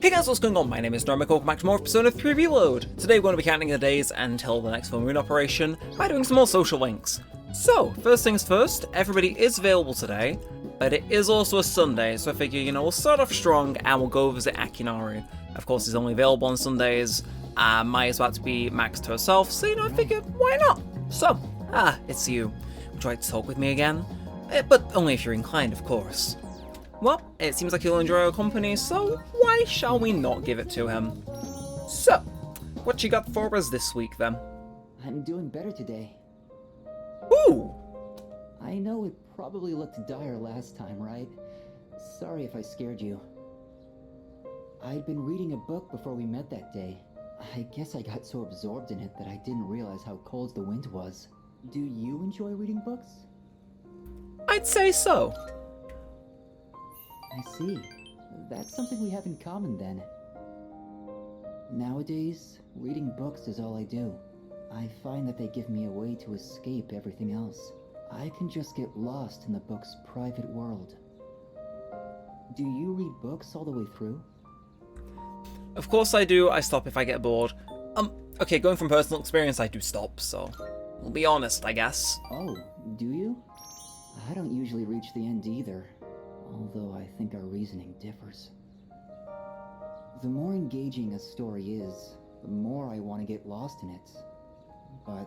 Hey guys, what's going on? My name is Neremik, welcome back to more episode of 3 Reload. Today we're going to be counting the days until the next full moon operation by doing some more social links. So, first things first, everybody is available today, but it is also a Sunday, so I figure, we'll start off strong and we'll go visit Akinari. Of course, he's only available on Sundays. Maya's about to be maxed herself, so I figured, why not? So, it's you. Would you like to talk with me again? But only if you're inclined, of course. Well, it seems like he'll enjoy our company, so why shall we not give it to him? So, what you got for us this week, then? I'm doing better today. Ooh! I know it probably looked dire last time, right? Sorry if I scared you. I'd been reading a book before we met that day. I guess I got so absorbed in it that I didn't realize how cold the wind was. Do you enjoy reading books? I'd say so. I see. That's something we have in common then. Nowadays, reading books is all I do. I find that they give me a way to escape everything else. I can just get lost in the book's private world. Do you read books all the way through? Of course I do, I stop if I get bored. Okay, going from personal experience, I do stop, so we'll be honest, I guess. Oh, do you? I don't usually reach the end either. Although I think our reasoning differs. The more engaging a story is, the more I want to get lost in it. But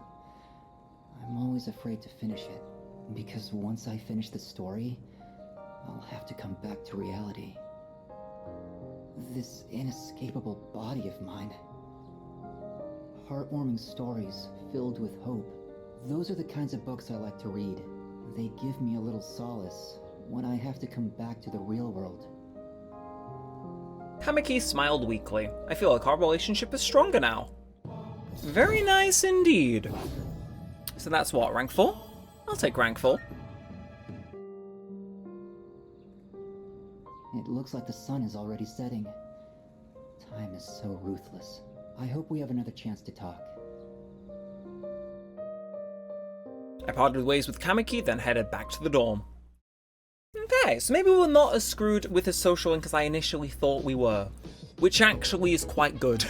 I'm always afraid to finish it, because once I finish the story, I'll have to come back to reality. This inescapable body of mine. Heartwarming stories filled with hope. Those are the kinds of books I like to read. They give me a little solace when I have to come back to the real world. Kamiki smiled weakly. I feel like our relationship is stronger now. Very nice indeed. So that's what, rank 4? I'll take rank 4. It looks like the sun is already setting. Time is so ruthless. I hope we have another chance to talk. I parted ways with Kamiki, then headed back to the dorm. Okay, so maybe we're not as screwed with his social link as I initially thought we were, which actually is quite good.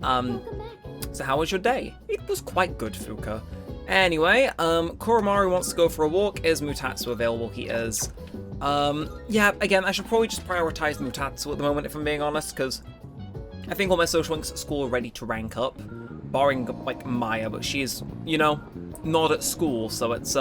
So how was your day? It was quite good, Fuka. Anyway, Koromaru wants to go for a walk. Is Mutatsu available? He is. Yeah, again, I should probably just prioritize Mutatsu at the moment, if I'm being honest, because I think all my social links at school are ready to rank up, barring, like, Maya, but she's, not at school, so it's,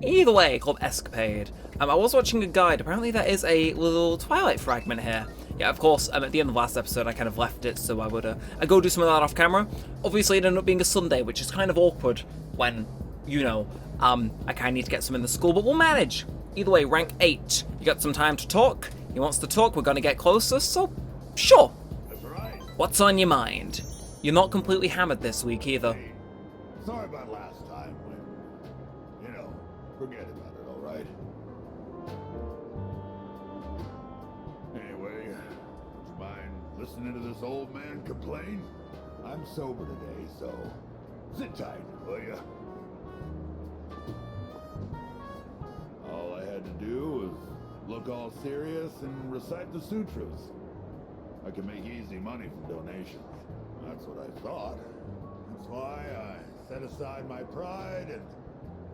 Either way, called Escapade. I was watching a guide. Apparently there is a little Twilight fragment here. Yeah, of course, at the end of the last episode, I kind of left it, so I would I go do some of that off camera. Obviously, it ended up being a Sunday, which is kind of awkward when, I kind of need to get some in the school, but we'll manage. Either way, rank 8. You got some time to talk. He wants to talk. We're going to get closer, so sure. That's right. What's on your mind? You're not completely hammered this week, either. Hey, sorry about last time. Forget about it, all right? Anyway, would you mind listening to this old man complain? I'm sober today, so sit tight, will ya? All I had to do was look all serious and recite the sutras. I can make easy money from donations. That's what I thought. That's why I set aside my pride and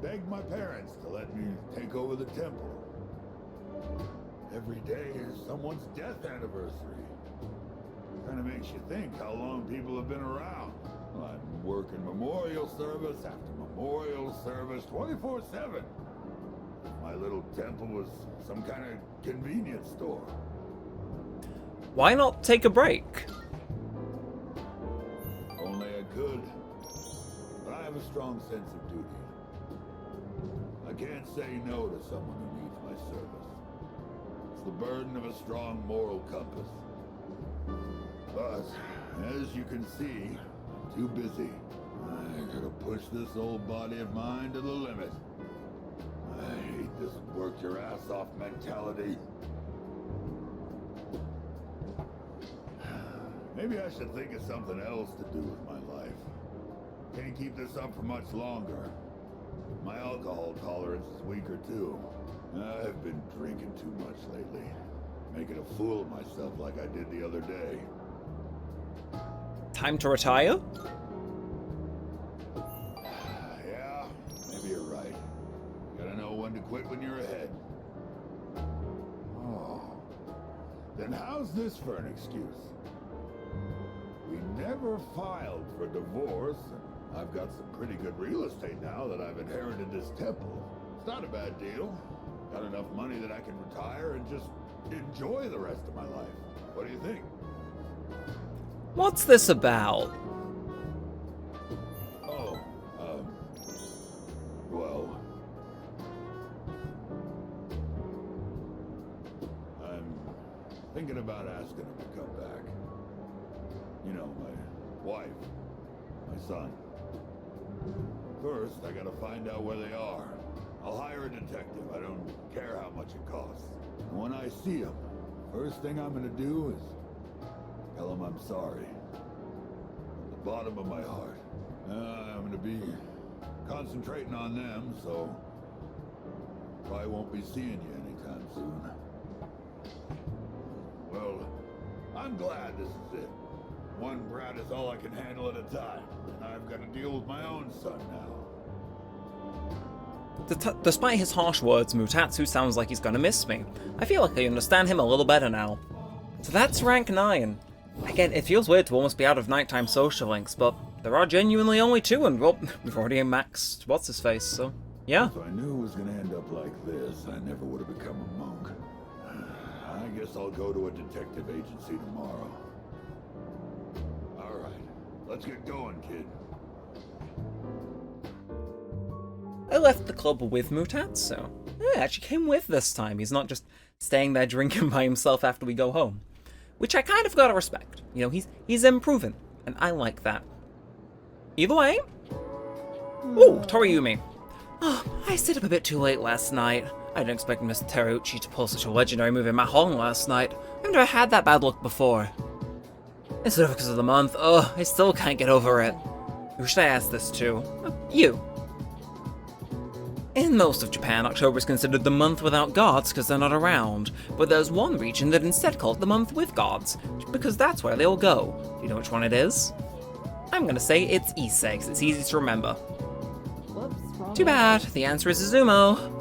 begged my parents to let me take over the temple. Every day is someone's death anniversary. Kind of makes you think how long people have been around. I'm working memorial service after memorial service 24/7. My little temple was some kind of convenience store. Why not take a break? Only I could. But I have a strong sense of duty. I can't say no to someone who needs my service. It's the burden of a strong moral compass. But, as you can see, I'm too busy. I gotta push this old body of mine to the limit. I hate this work your ass off mentality. Maybe I should think of something else to do with my life. Can't keep this up for much longer. My alcohol tolerance is weaker too. I've been drinking too much lately. making a fool of myself like I did the other day. Time to retire? Yeah, maybe you're right. You gotta know when to quit when you're ahead. Oh. Then how's this for an excuse? We never filed for divorce, and I've got some pretty good real estate now that I've inherited this temple. It's not a bad deal. Got enough money that I can retire and just enjoy the rest of my life. What do you think? What's this about? Oh, well... I'm thinking about asking him to come back. You know, my wife, my son. First, I gotta find out where they are. I'll hire a detective. I don't care how much it costs. And when I see him, first thing I'm gonna do is tell him I'm sorry. From the bottom of my heart. I'm gonna be concentrating on them, so probably won't be seeing you anytime soon. Well, I'm glad this is it. One brat is all I can handle at a time, and I've got to deal with my own son now. Despite his harsh words, Mutatsu sounds like he's gonna miss me. I feel like I understand him a little better now. So that's rank 9. Again, it feels weird to almost be out of nighttime social links, but there are genuinely only 2, and well, we've already maxed what's-his-face, so yeah. If I knew it was gonna end up like this, I never would have become a monk. I guess I'll go to a detective agency tomorrow. Alright, let's get going, kid. I left the club with Mutatsu. I actually came with this time. He's not just staying there drinking by himself after we go home. Which I kind of gotta respect. You know, he's improving, and I like that. Either way... Ooh, Toriumi. Oh, I stayed up a bit too late last night. I didn't expect Mr. Terauchi to pull such a legendary move in my hall last night. I've never had that bad luck before. Instead of because of the month, I still can't get over it. Who should I ask this to? You. In most of Japan, October is considered the month without gods because they're not around, but there's one region that instead calls it the month with gods, because that's where they all go. Do you know which one it is? I'm gonna say it's Ise, because it's easy to remember. Whoops, Too bad, the answer is Izumo.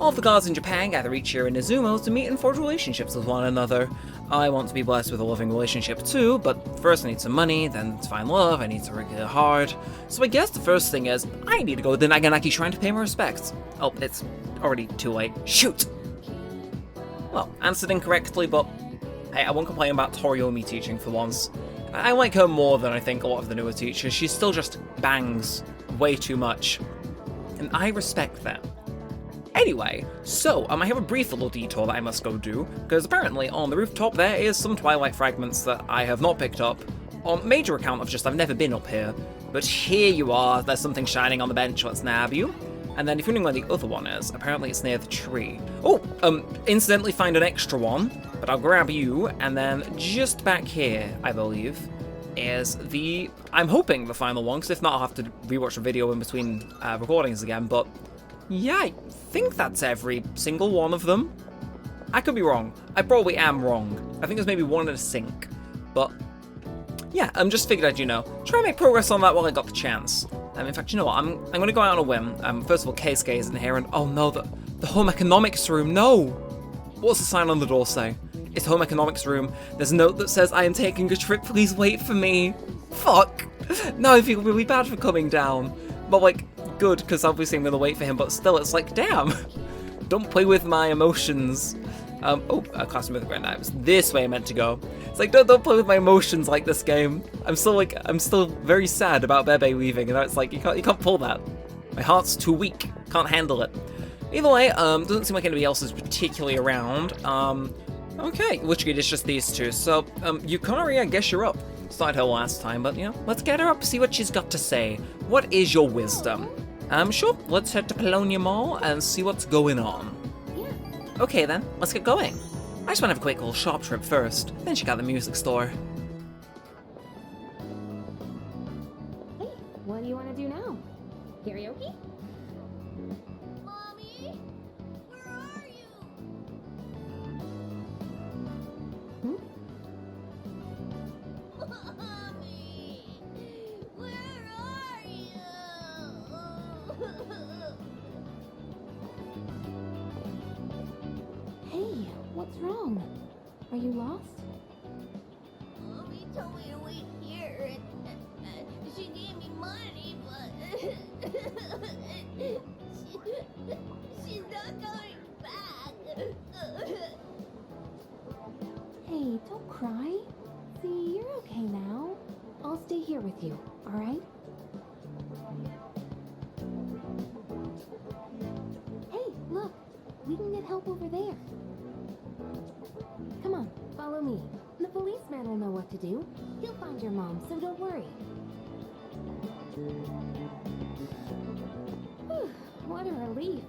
All the gods in Japan gather each year in Izumo to meet and forge relationships with one another. I want to be blessed with a loving relationship too, but first I need some money, then to find love, I need to work hard. So I guess the first thing is, I need to go to the Naganaki Shrine to pay my respects. Oh, it's already too late. Shoot! Well, answered incorrectly, but hey, I won't complain about Toriumi teaching for once. I like her more than I think a lot of the newer teachers. She still just bangs way too much. And I respect that. Anyway, so I have a brief little detour that I must go do, because apparently on the rooftop there is some Twilight fragments that I have not picked up, on major account of just I've never been up here. But here you are, there's something shining on the bench, let's nab you. And then if you're wondering where the other one is, apparently it's near the tree. Oh, incidentally find an extra one, but I'll grab you, and then just back here, I believe, is the, I'm hoping the final one, because if not I'll have to rewatch the video in between recordings again, but yeah, I think that's every single one of them. I could be wrong. I probably am wrong. I think there's maybe one in a sink. But yeah, just figured I'd, try and make progress on that while I got the chance. In fact, you know what? I'm going to go out on a whim. First of all, Keisuke is in here, and oh no, the home economics room, no! What's the sign on the door say? It's home economics room. There's a note that says, I am taking a trip, please wait for me. Fuck! Now I feel really bad for coming down. But like, good, because obviously I'm going to wait for him, but still, it's like, damn! Don't play with my emotions. Classroom with grand knives. This way I meant to go. It's like, don't play with my emotions like this game. I'm still very sad about Bebe leaving, and it's like, you can't pull that. My heart's too weak. Can't handle it. Either way, doesn't seem like anybody else is particularly around. Okay, which good, it's just these two. So, Yukari, I guess you're up. Started her last time, but, let's get her up, see what she's got to say. What is your wisdom? Sure, let's head to Paulownia Mall and see what's going on. Okay then, let's get going. I just want to have a quick little shop trip first, then check out the music store. Hey, what do you want to do now? Karaoke? Mommy? Where are you? What's wrong? Are you lost? Mommy told me to wait here, and she gave me money, but she's not going back. Hey, don't cry. See, you're okay now. I'll stay here with you, alright? Hey, look! We can get help over there. Come on, follow me. The policeman will know what to do. He'll find your mom, so don't worry. Whew, what a relief.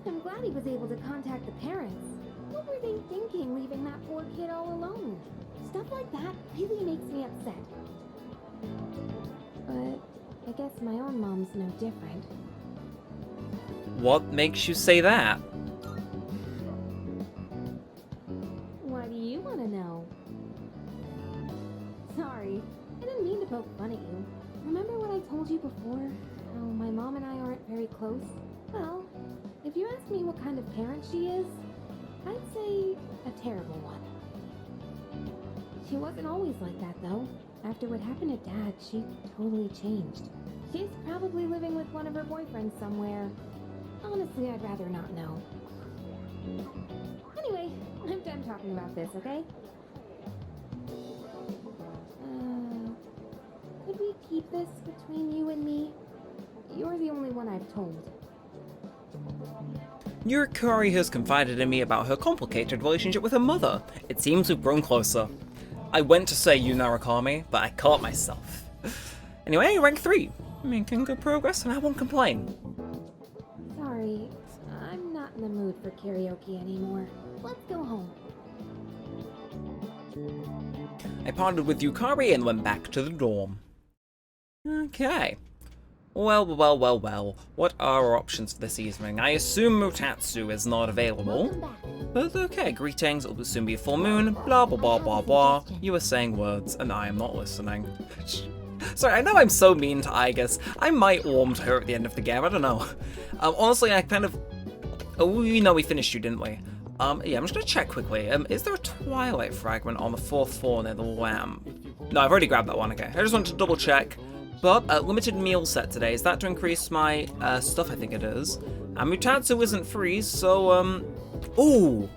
I'm glad he was able to contact the parents. What were they thinking, leaving that poor kid all alone? Stuff like that really makes me upset. But I guess my own mom's no different. What makes you say that? Why do you want to know? Sorry, I didn't mean to poke fun at you. Remember what I told you before? How my mom and I aren't very close? Well, if you ask me what kind of parent she is, I'd say a terrible one. She wasn't always like that, though. After what happened to Dad, she totally changed. She's probably living with one of her boyfriends somewhere. Honestly, I'd rather not know. Anyway, I'm done talking about this, okay? Could we keep this between you and me? You're the only one I've told. Yurikari has confided in me about her complicated relationship with her mother. It seems we've grown closer. I went to say you Narukami, but I caught myself. Anyway, rank 3. Making good progress and I won't complain. Sorry, I'm not in the mood for karaoke anymore. Let's go home. I parted with Yukari and went back to the dorm. Okay. Well. What are our options for this evening? I assume Mutatsu is not available. Welcome back. But okay, greetings, it will soon be a full moon, blah blah blah blah blah. You are saying words, and I am not listening. Sorry, I know I'm so mean to Igus. I might warm to her at the end of the game, I don't know. Honestly, I kind of... Oh, we know we finished you, didn't we? Yeah, I'm just gonna check quickly. Is there a Twilight fragment on the 4th floor near the lamp? No, I've already grabbed that one, okay. I just want to double check. But, limited meal set today. Is that to increase my, stuff? I think it is. And Mutatsu isn't free, so, Ooh!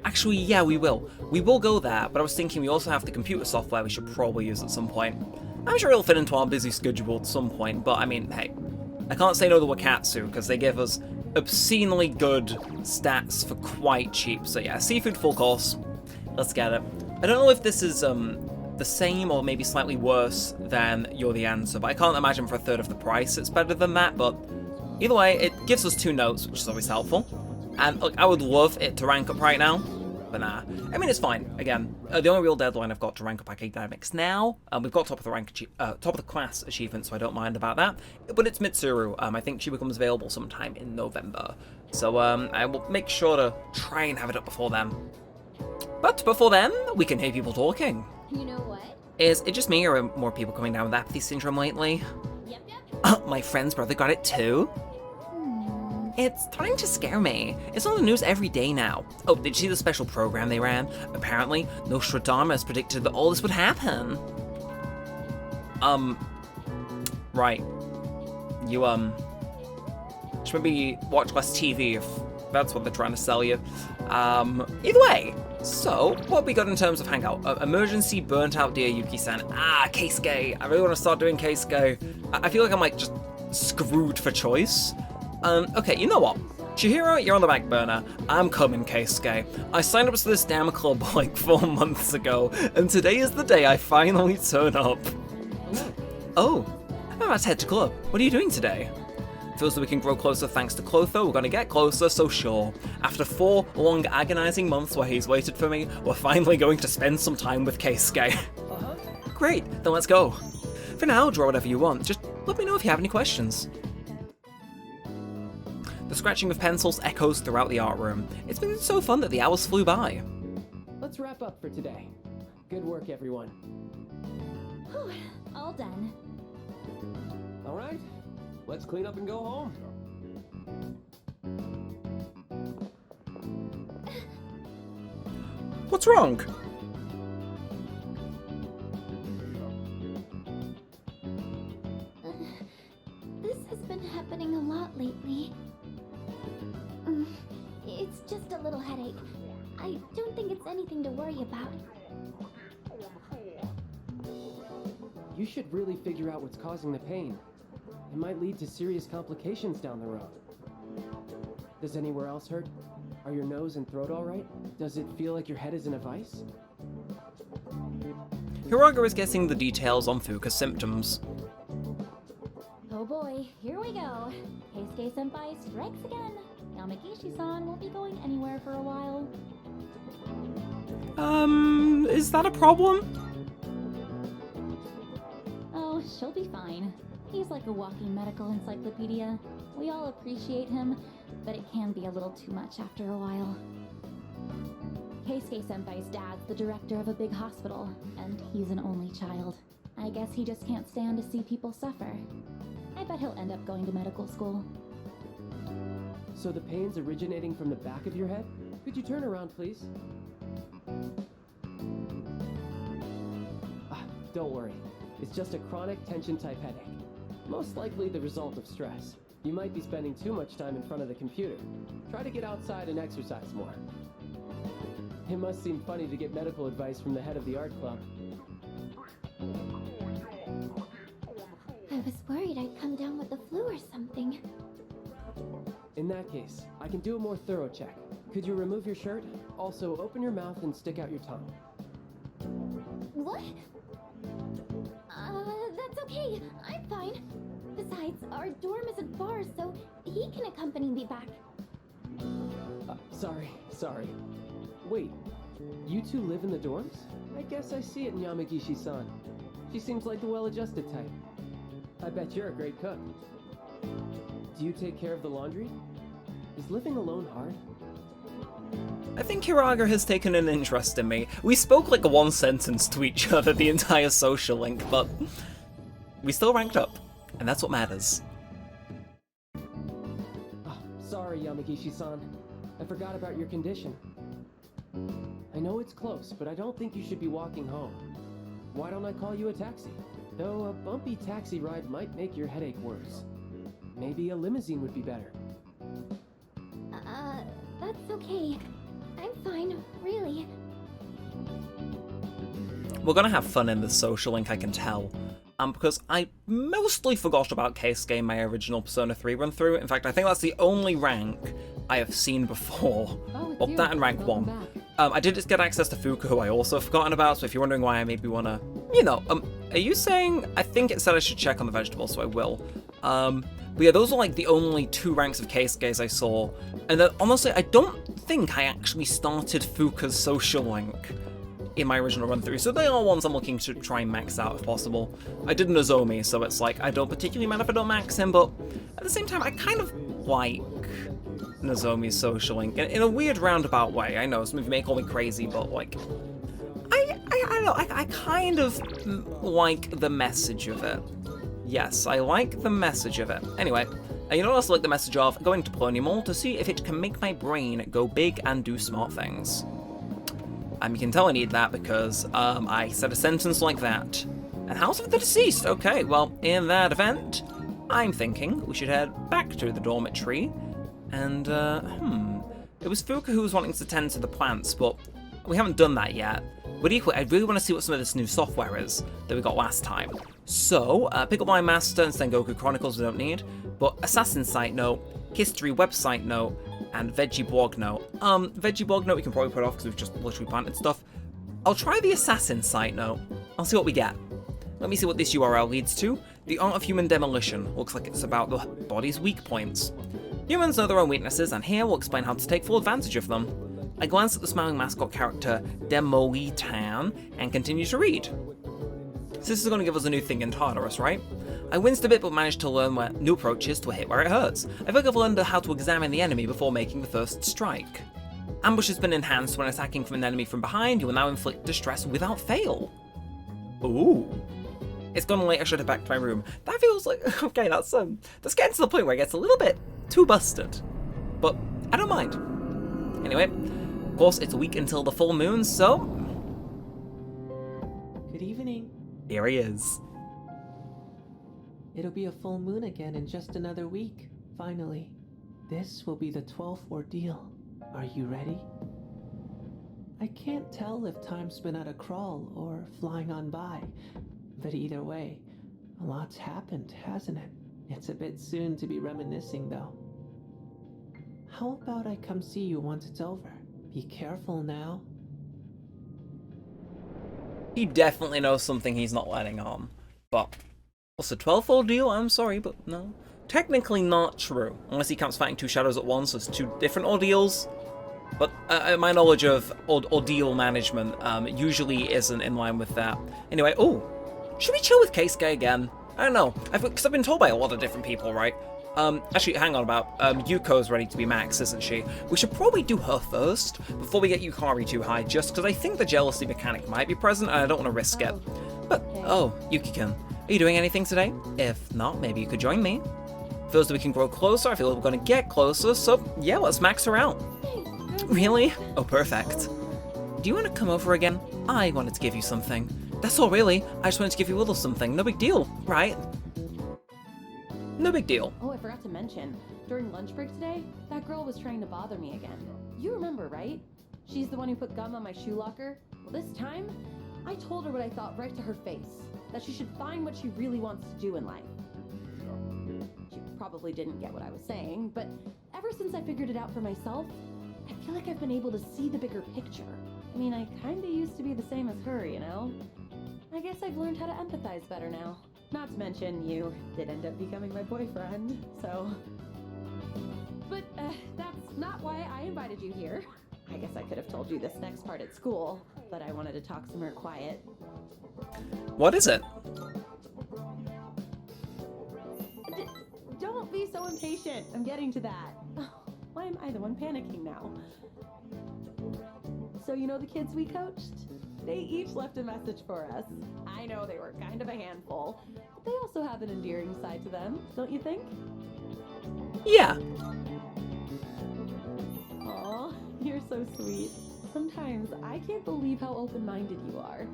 Actually, yeah, we will. We will go there, but I was thinking we also have the computer software we should probably use at some point. I'm sure it'll fit into our busy schedule at some point, but I mean, hey. I can't say no to Wakatsu, because they give us obscenely good stats for quite cheap. So yeah, seafood full course. Let's get it. I don't know if this is, the same or maybe slightly worse than You're the Answer, but I can't imagine for a third of the price it's better than that, but either way, it gives us 2 notes, which is always helpful. And look, I would love it to rank up right now, but nah. I mean, it's fine. Again, the only real deadline I've got to rank up academics now, we've got top of the class achievement, so I don't mind about that. But it's Mitsuru. I think she becomes available sometime in November, so I will make sure to try and have it up before then. But before then, we can hear people talking. You know what? Is it just me, or are more people coming down with apathy syndrome lately? Yep. My friend's brother got it too? It's starting to scare me. It's on the news every day now. Oh, did you see the special program they ran? Apparently, Nostradamus predicted that all this would happen. Right. You, should maybe watch less TV if that's what they're trying to sell you. Either way. So, what we got in terms of Hangout? Emergency burnt out dear Yuki-san. Keisuke. I really want to start doing Keisuke. I feel like I'm like just screwed for choice. Okay, you know what? Chihiro, you're on the back burner. I'm coming, Keisuke. I signed up to this damn club like 4 months ago, and today is the day I finally turn up. Oh, I'm about to head to club. What are you doing today? Feels that we can grow closer thanks to Clotho. We're gonna get closer, so sure. After 4 long, agonizing months where he's waited for me, we're finally going to spend some time with Keisuke. Great, then let's go. For now, draw whatever you want. Just let me know if you have any questions. The scratching of pencils echoes throughout the art room. It's been so fun that the hours flew by. Let's wrap up for today. Good work, everyone. Whew, all done. All right, let's clean up and go home. What's wrong? This has been happening a lot lately. It's just a little headache. I don't think it's anything to worry about. You should really figure out what's causing the pain. It might lead to serious complications down the road. Does anywhere else hurt? Are your nose and throat alright? Does it feel like your head is in a vice? Hiroga is guessing the details on Fuka's symptoms. Oh boy, here we go. Keisuke-senpai strikes again. Yamagishi-san won't be going anywhere for a while. Is that a problem? Oh, she'll be fine. He's like a walking medical encyclopedia. We all appreciate him, but it can be a little too much after a while. Keisuke-senpai's dad's the director of a big hospital, and he's an only child. I guess he just can't stand to see people suffer. I bet he'll end up going to medical school. So the pain's originating from the back of your head? Could you turn around, please? Don't worry. It's just a chronic tension-type headache. Most likely the result of stress. You might be spending too much time in front of the computer. Try to get outside and exercise more. It must seem funny to get medical advice from the head of the art club. I was worried I'd come down with the flu or something. In that case, I can do a more thorough check. Could you remove your shirt? Also, open your mouth and stick out your tongue. What? That's okay. I'm fine. Besides, our dorm isn't far, so he can accompany me back. Sorry. Wait, you two live in the dorms? I guess I see it in Yamagishi-san. She seems like the well-adjusted type. I bet you're a great cook. Do you take care of the laundry? Is living alone hard? I think Hiroga has taken an interest in me. We spoke like a one sentence to each other the entire social link, but we still ranked up, and that's what matters. Oh, sorry, Yamagishi-san. I forgot about your condition. I know it's close, but I don't think you should be walking home. Why don't I call you a taxi? Though a bumpy taxi ride might make your headache worse. Maybe a limousine would be better. That's okay. I'm fine, really. We're gonna have fun in this social link, I can tell. Because I mostly forgot about Keisuke in my original Persona 3 run through. In fact, I think that's the only rank I have seen before. Well, that and rank 1. I did just get access to Fuka, who I also have forgotten about, so if you're wondering why I maybe wanna, are you saying, I think it said I should check on the vegetables, so I will. But yeah, those are like the only 2 ranks of Keisuke's I saw. And then honestly, I don't think I actually started Fuka's social link in my original run through, so they are ones I'm looking to try and max out if possible. I did Nozomi, so it's like, I don't particularly mind if I don't max him, but at the same time, I kind of like Nozomi's social link in a weird roundabout way. I know, some of you may call me crazy, but like, I don't know, I kind of like the message of it. Yes, I like the message of it. Anyway, you know what else I like the message of? Going to Polonium Mall to see if it can make my brain go big and do smart things. You can tell I need that because I said a sentence like that. And House of the Deceased, okay, well, in that event, I'm thinking we should head back to the dormitory. And, it was Fuka who was wanting to tend to the plants, but we haven't done that yet. But equally, I really want to see what some of this new software is that we got last time. So, Pick Up My Master and Sengoku Chronicles we don't need, but Assassin Site Note, History Website Note, and Veggie Blog Note. Veggie Blog Note we can probably put off because we've just literally planted stuff. I'll try the Assassin Site Note. I'll see what we get. Let me see what this URL leads to. The Art of Human Demolition. Looks like it's about the body's weak points. Humans know their own weaknesses, and here we'll explain how to take full advantage of them. I glance at the smiling mascot character Demolitan and continue to read. So this is going to give us a new thing in Tartarus, right? I winced a bit but managed to learn where new approaches to a hit where it hurts. I think I've learned how to examine the enemy before making the first strike. Ambush has been enhanced when attacking from an enemy from behind. You will now inflict distress without fail. Ooh. It's gone late, I should head back to my room. That feels like, okay, that's getting to the point where it gets a little bit too busted. But I don't mind. Anyway, Of course, it's a week until the full moon, so Good evening. here he is. It'll be a full moon again in just another week, finally. This will be the 12th ordeal. Are you ready? I can't tell if time's been at a crawl or flying on by, but either way, a lot's happened, hasn't it? It's a bit soon to be reminiscing, though. How about I come see you once it's over? Be careful now. He definitely knows something he's not letting on. But, what's the 12th ordeal? I'm sorry, but no. Technically not true. Unless he counts fighting two shadows at once, so it's two different ordeals. But my knowledge of ordeal management usually isn't in line with that. Anyway, oh, should we chill with Keisuke again? I don't know, because I've been told by a lot of different people, right? Actually, hang on about, Yuko's ready to be max, isn't she? We should probably do her first, before we get Yukari too high, just because I think the jealousy mechanic might be present, and I don't want to risk it. But, oh, Yuki-kun, are you doing anything today? If not, maybe you could join me. Feels that we can grow closer, I feel like we're going to get closer, so yeah, let's max her out. Really? Oh, perfect. Do you want to come over again? I wanted to give you something. That's all, really. I just wanted to give you a little something. No big deal, right? No big deal. Oh, I forgot to mention, during lunch break today, that girl was trying to bother me again. You remember, right? She's the one who put gum on my shoe locker. Well, this time, I told her what I thought right to her face, that she should find what she really wants to do in life. She probably didn't get what I was saying, but ever since I figured it out for myself, I feel like I've been able to see the bigger picture. I mean, I kinda used to be the same as her, you know? I guess I've learned how to empathize better now. Not to mention, you did end up becoming my boyfriend, so... But, that's not why I invited you here. I guess I could have told you this next part at school, but I wanted to talk somewhere quiet. What is it? Don't be so impatient. I'm getting to that. Why am I the one panicking now? So you know the kids we coached? They each left a message for us. I know they were kind of a handful, but they also have an endearing side to them, don't you think? Yeah. Aw, you're so sweet. Sometimes I can't believe how open-minded you are.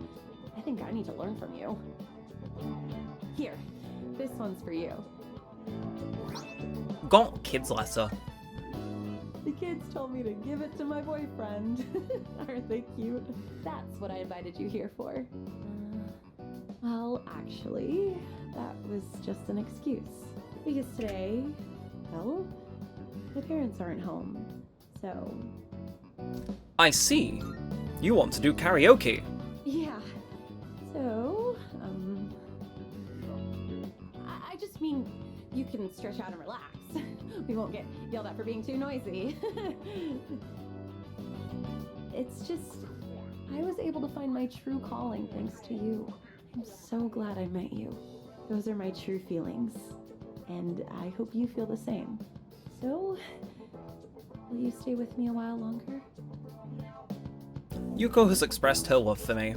I think I need to learn from you. Here, this one's for you. Got kids letter. The kids told me to give it to my boyfriend. Aren't they cute? That's what I invited you here for. Well, actually, that was just an excuse. Because today, well, my parents aren't home. So... I see. You want to do karaoke. Yeah. So, I just mean, you can stretch out and relax. We won't get yelled at for being too noisy. It's just, I was able to find my true calling thanks to you. I'm so glad I met you. Those are my true feelings. And I hope you feel the same. So, will you stay with me a while longer? Yuko has expressed her love for me.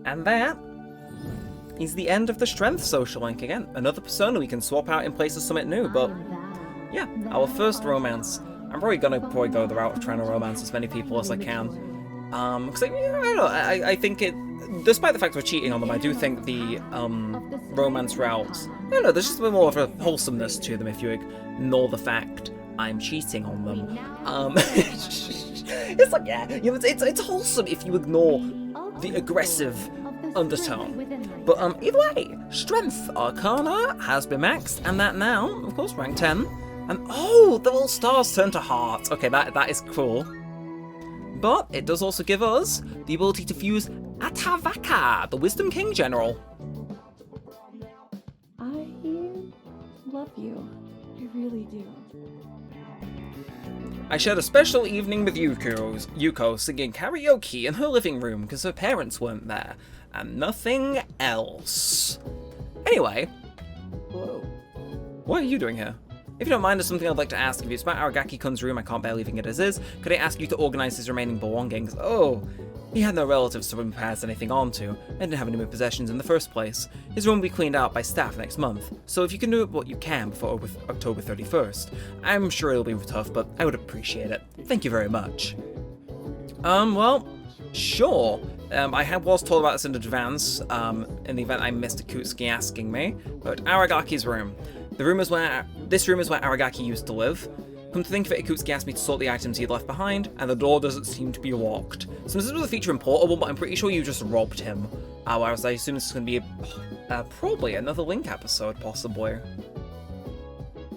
And that is the end of the Strength social link again. Another persona we can swap out in place of something new, but yeah, our first romance. I'm probably gonna go the route of trying to romance as many people as I can. Because I don't know, I think it, despite the fact we're cheating on them, I do think the romance routes, I don't know, there's just a bit more of a wholesomeness to them if you ignore the fact I'm cheating on them. It's like, yeah, you know, it's wholesome if you ignore the aggressive undertone. But either way, Strength Arcana has been maxed, and that now, of course, rank 10. And oh, the little stars turn to hearts. Okay, that is cool. But it does also give us the ability to fuse Atavaka, the Wisdom King General. I love you. I really do. I shared a special evening with Yuko singing karaoke in her living room because her parents weren't there, and nothing else. Anyway, Whoa. what are you doing here? If you don't mind, there's something I'd like to ask. If it's about Aragaki-kun's room, I can't bear leaving it as is. Could I ask you to organize his remaining belongings? Oh, he had no relatives to pass anything on to, and didn't have any more possessions in the first place. His room will be cleaned out by staff next month, so if you can do what you can before October 31st. I'm sure it'll be tough, but I would appreciate it. Thank you very much. Well, sure. I was told about this in advance, in the event I missed Akutsuki asking me, but Aragaki's room. This room is where Aragaki used to live. Come to think of it, Akutsuki asked me to sort the items he'd left behind, and the door doesn't seem to be locked. So this was a feature in Portable, but I'm pretty sure you just robbed him. Whereas I assume this is going to be probably another Link episode, possibly.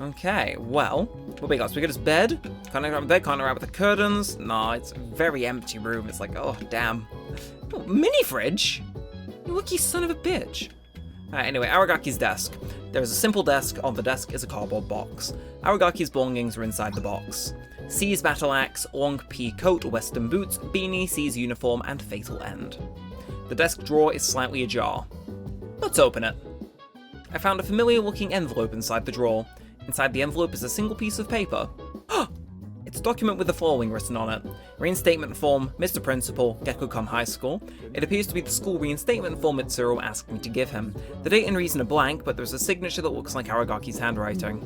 Okay, well, what we got? So we got his bed. Can't around the bed, can't around with the curtains. No, it's a very empty room. It's like, oh, damn. Oh, mini fridge? You lucky son of a bitch. Anyway, Aragaki's desk. There is a simple desk. On the desk is a cardboard box. Aragaki's belongings are inside the box. C's battle axe, long pea coat, western boots, beanie, C's uniform, and fatal end. The desk drawer is slightly ajar. Let's open it. I found a familiar looking envelope inside the drawer. Inside the envelope is a single piece of paper. It's a document with the following written on it. Reinstatement form, Mr. Principal, Gekukon High School. It appears to be the school reinstatement form Mitsuru asked me to give him. The date and reason are blank, but there's a signature that looks like Aragaki's handwriting.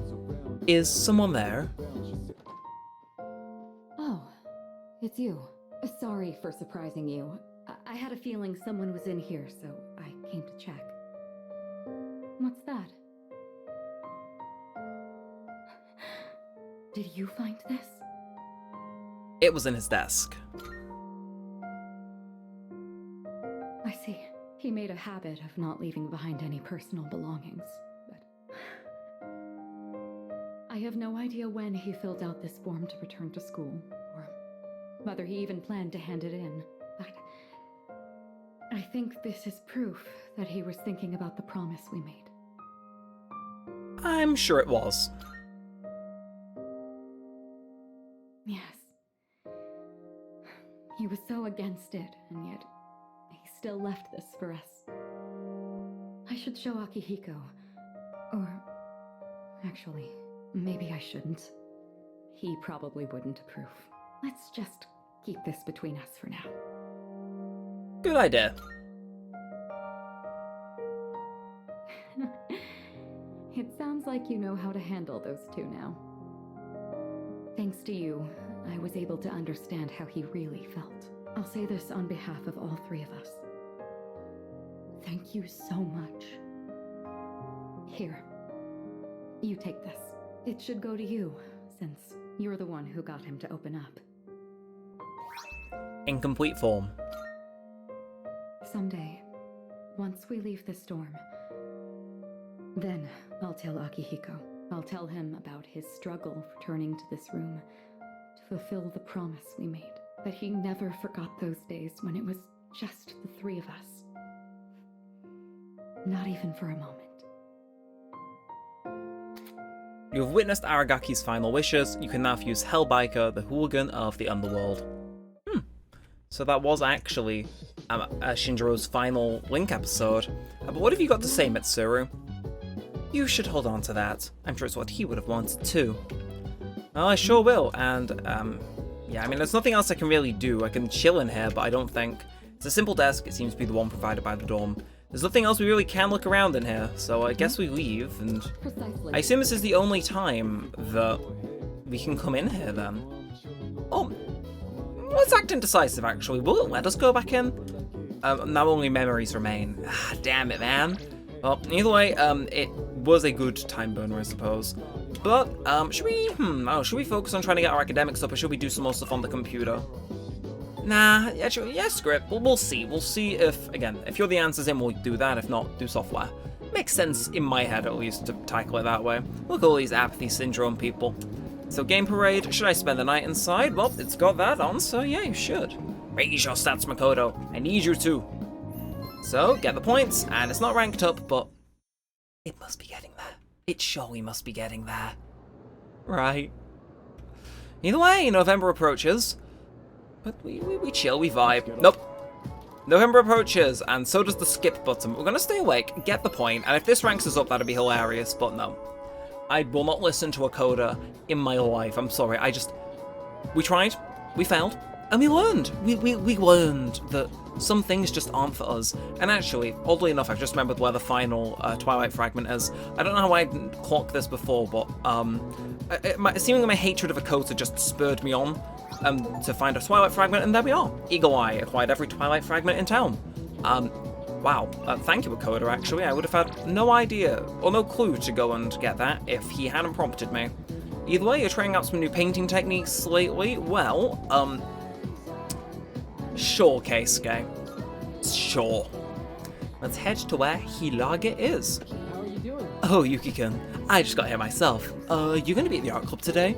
Is someone there? Oh, it's you. Sorry for surprising you. I had a feeling someone was in here, so I came to check. What's that? Did you find this? It was in his desk. I see. He made a habit of not leaving behind any personal belongings, but... I have no idea when he filled out this form to return to school, or whether he even planned to hand it in, but... I think this is proof that he was thinking about the promise we made. I'm sure it was. Yes. He was so against it, and yet he still left this for us. I should show Akihiko. Or... actually, maybe I shouldn't. He probably wouldn't approve. Let's just keep this between us for now. Good idea. It sounds like you know how to handle those two now. Thanks to you, I was able to understand how he really felt. I'll say this on behalf of all three of us. Thank you so much. Here, you take this. It should go to you, since you're the one who got him to open up. In complete form. Someday, once we leave the storm, then I'll tell Akihiko. I'll tell him about his struggle returning to this room to fulfill the promise we made. That he never forgot those days when it was just the three of us. Not even for a moment. You have witnessed Aragaki's final wishes. You can now fuse Hellbiker, the hooligan of the underworld. So that was actually Shinjiro's final Link episode. But what have you got to say, Mitsuru? You should hold on to that. I'm sure it's what he would have wanted too. Well, I sure will, and yeah, I mean, there's nothing else I can really do. I can chill in here, but I don't think... It's a simple desk, it seems to be the one provided by the dorm. There's nothing else we really can look around in here, so I guess we leave, and... Precisely. I assume this is the only time that we can come in here, then. Oh, let's act indecisive, actually. Will it let us go back in? Now only memories remain. Ah, damn it, man. Well, either way, it was a good time burner, I suppose. But, should we focus on trying to get our academics up, or should we do some more stuff on the computer? Nah, actually, yeah, screw it. We'll see. We'll see if, again, if you're the answers in, we'll do that. If not, do software. Makes sense, in my head at least, to tackle it that way. Look at all these apathy syndrome people. So, game parade, should I spend the night inside? Well, it's got that on, so yeah, you should. Raise your stats, Makoto. I need you to. So, get the points, and it's not ranked up, but it must be getting there. It surely must be getting there. Right. Either way, November approaches. But we chill, we vibe. Nope. November approaches, and so does the skip button. We're gonna stay awake, get the point, and if this ranks us up, that'd be hilarious, but no. I will not listen to a coder in my life. I'm sorry, we tried, we failed, And we learned. We learned that some things just aren't for us. And actually, oddly enough, I've just remembered where the final Twilight fragment is. I don't know how I didn't clock this before, but seemingly my hatred of Akota just spurred me on to find a Twilight fragment, and there we are. Eagle Eye acquired every Twilight fragment in town. Wow, thank you, Akota, actually. I would have had no idea, or no clue to go and get that if he hadn't prompted me. Either way, you're trying out some new painting techniques lately. Well, sure, Keisuke. Sure. Let's head to where Hilaga is. How are you doing? Oh, Yuki-kun, I just got here myself. You gonna be at the art club today?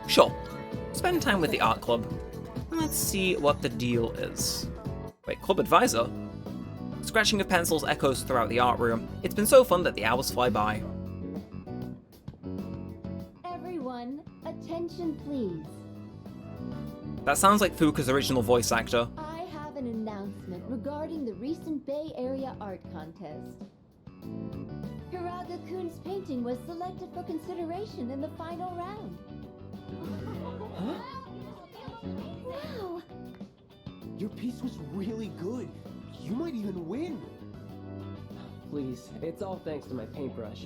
Sure. Spend time with the art club. Let's see what the deal is. Wait, club advisor? Scratching of pencils echoes throughout the art room. It's been so fun that the hours fly by. Everyone, attention please. That sounds like Fuka's original voice actor. I have an announcement regarding the recent Bay Area art contest. Hiraga-kun's painting was selected for consideration in the final round. Huh? Wow! Your piece was really good. You might even win. Please, it's all thanks to my paintbrush.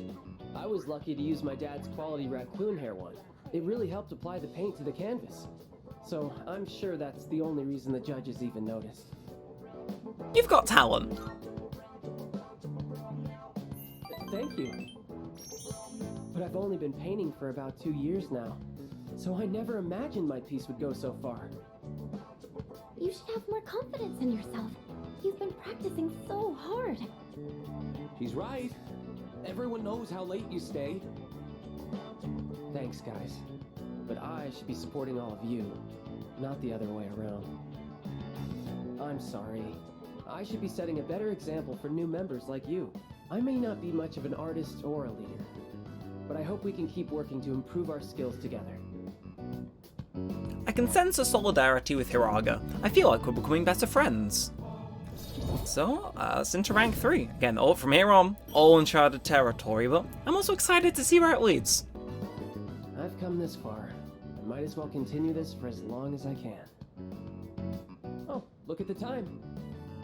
I was lucky to use my dad's quality raccoon hair one. It really helped apply the paint to the canvas. So I'm sure that's the only reason the judges even noticed. You've got talent. Thank you. But I've only been painting for about 2 years now, so I never imagined my piece would go so far. You should have more confidence in yourself. You've been practicing so hard. She's right. Everyone knows how late you stay. Thanks, guys. But I should be supporting all of you, not the other way around. I'm sorry. I should be setting a better example for new members like you. I may not be much of an artist or a leader, but I hope we can keep working to improve our skills together. I can sense a solidarity with Hiraga. I feel like we're becoming better friends. So, let's into rank 3. Again, from here on, all uncharted territory, but I'm also excited to see where it leads. I've come this far. I might as well continue this for as long as I can. Oh, look at the time.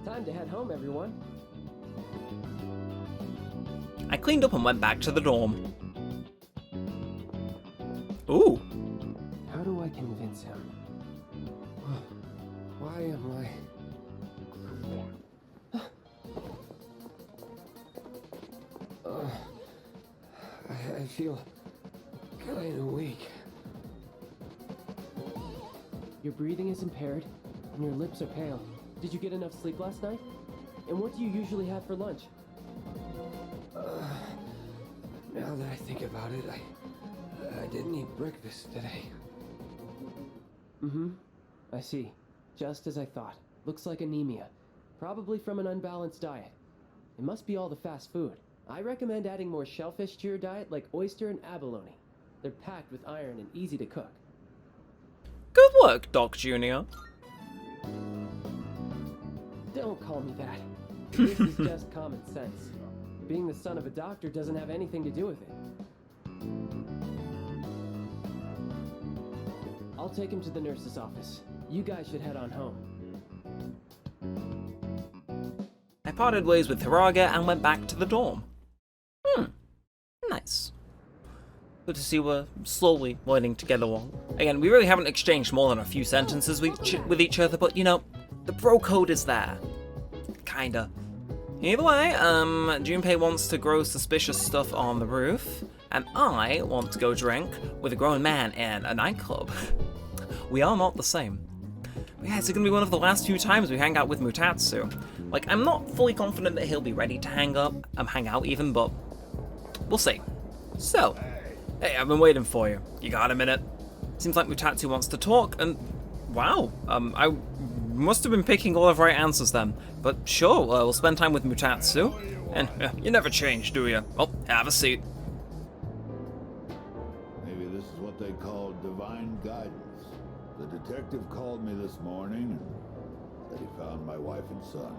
Time to head home, everyone. I cleaned up and went back to the dorm. Ooh. How do I convince him? Why am I... I feel kind of weak. Your breathing is impaired, and your lips are pale. Did you get enough sleep last night? And what do you usually have for lunch? Now that I think about it, I didn't eat breakfast today. I see. Just as I thought. Looks like anemia. Probably from an unbalanced diet. It must be all the fast food. I recommend adding more shellfish to your diet, like oyster and abalone. They're packed with iron and easy to cook. Good work, Doc Jr. Don't call me that. This is just common sense. Being the son of a doctor doesn't have anything to do with it. I'll take him to the nurse's office. You guys should head on home. I parted ways with Hiraga and went back to the dorm. Nice. Good to see we're slowly learning to get along. Again, we really haven't exchanged more than a few sentences with each other, but you know, the bro code is there. Kinda. Either way, Junpei wants to grow suspicious stuff on the roof, and I want to go drink with a grown man in a nightclub. We are not the same. But yeah, it's gonna be one of the last few times we hang out with Mutatsu. Like, I'm not fully confident that he'll be ready to hang out even, but we'll see. So, hey, I've been waiting for you. You got a minute? Seems like Mutatsu wants to talk, and wow, I must have been picking all of the right answers then. But sure, we'll spend time with Mutatsu. And you never change, do you? Oh, have a seat. Maybe this is what they call divine guidance. The detective called me this morning and said he found my wife and son.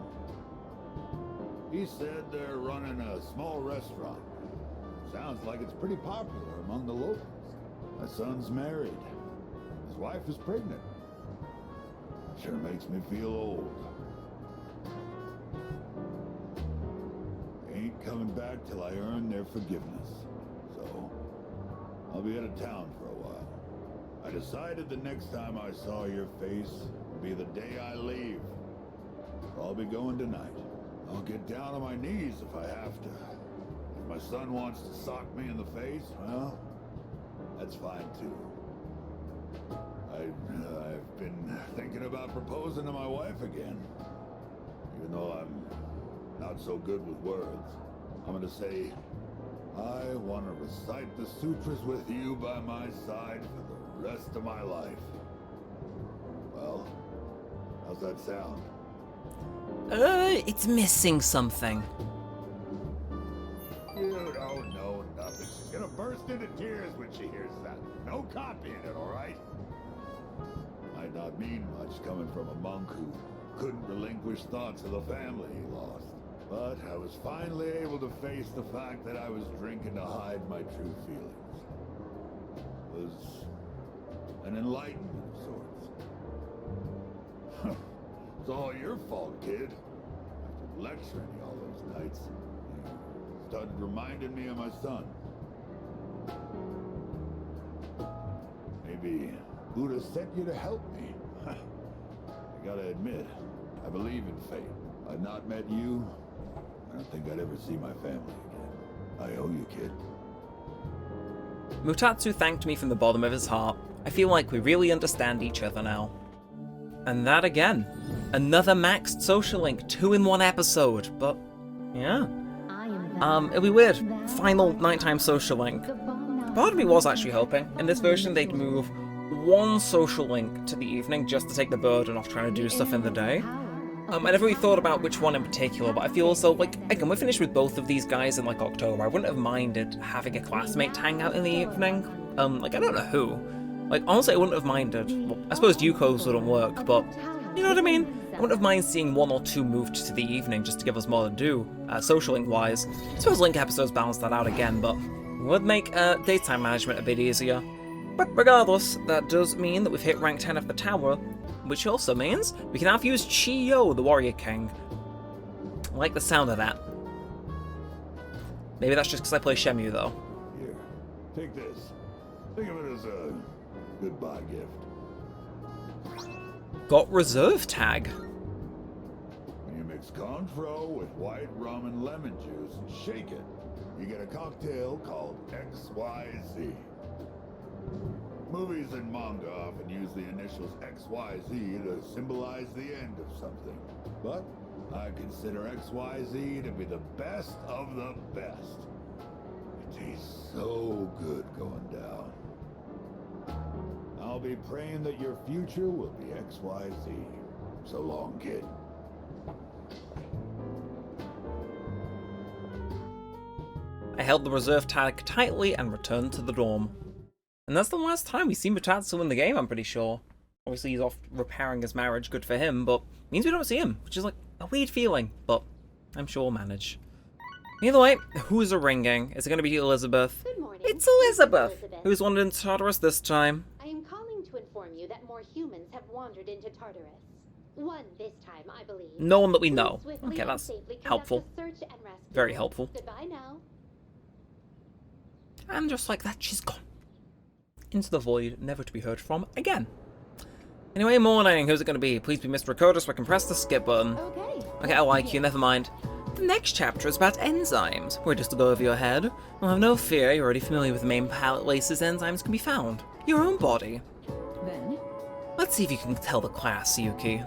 He said they're running a small restaurant. Sounds like it's pretty popular among the locals. My son's married. His wife is pregnant. Sure makes me feel old. Ain't coming back till I earn their forgiveness. So, I'll be out of town for a while. I decided the next time I saw your face would be the day I leave. I'll be going tonight. I'll get down on my knees if I have to. If my son wants to sock me in the face, well, that's fine too. I've been thinking about proposing to my wife again. Even though I'm not so good with words. I'm gonna say, I want to recite the sutras with you by my side for the rest of my life. Well, how's that sound? It's missing something. You don't know nothing. She's gonna burst into tears when she hears that. No copying it, all right? Might not mean much coming from a monk who couldn't relinquish thoughts of the family he lost. But I was finally able to face the fact that I was drinking to hide my true feelings. It was an enlightenment of sorts. It's all your fault, kid. After lecturing you all those nights, you started reminding me of my son. Maybe Buddha sent you to help me. I gotta admit, I believe in fate. I've not met you. I don't think I'd ever see my family again. I owe you, kid. Mutatsu thanked me from the bottom of his heart. I feel like we really understand each other now. And that again. Another maxed social link, 2 in 1 episode, but yeah. It'll be weird. Final nighttime social link. Part of me was actually hoping, in this version they'd move 1 social link to the evening just to take the burden off trying to do stuff in the day. I never really thought about which one in particular, but I feel also, like, again, we're finished with both of these guys in, like, October. I wouldn't have minded having a classmate to hang out in the evening. Like, I don't know who. Like, honestly, I wouldn't have minded. Well, I suppose Yuko's wouldn't work, but you know what I mean? I wouldn't have minded seeing 1 or 2 moved to the evening just to give us more to do, social link-wise. I suppose link episodes balance that out again, but would make daytime management a bit easier. But regardless, that does mean that we've hit rank 10 of the tower, which also means we can now use Chiyo, the Warrior King. I like the sound of that. Maybe that's just because I play Shemu, though. Here, take this. Think of it as a goodbye gift. Got reserve tag. When you mix Contro with white rum and lemon juice and shake it, you get a cocktail called XYZ. Movies and manga often use the initials XYZ to symbolize the end of something. But I consider XYZ to be the best of the best. It tastes so good going down. I'll be praying that your future will be XYZ. So long, kid. I held the reserve tag tightly and returned to the dorm. And that's the last time we see Mutatsu in the game, I'm pretty sure. Obviously he's off repairing his marriage, good for him, but means we don't see him, which is like a weird feeling, but I'm sure we'll manage. Either way, who's a ringing? Is it going to be Elizabeth? Good morning. It's Elizabeth! Who's wandered into Tartarus this time? I am calling to inform you that more humans have wandered into Tartarus. 1 this time, I believe. No one that we know. Please swiftly Okay, and that's safely conduct helpful. a search and rescue. Very helpful. Goodbye now. And just like that, she's gone. Into the void, never to be heard from again. Anyway, morning, who's it going to be? Please be Mr. Recorder so I can press the skip button. Okay, I like you, never mind. The next chapter is about enzymes. Where just to go over your head? Well, have no fear, you're already familiar with the main palette places enzymes can be found. Your own body. Then, Let's see if you can tell the class, Yuki.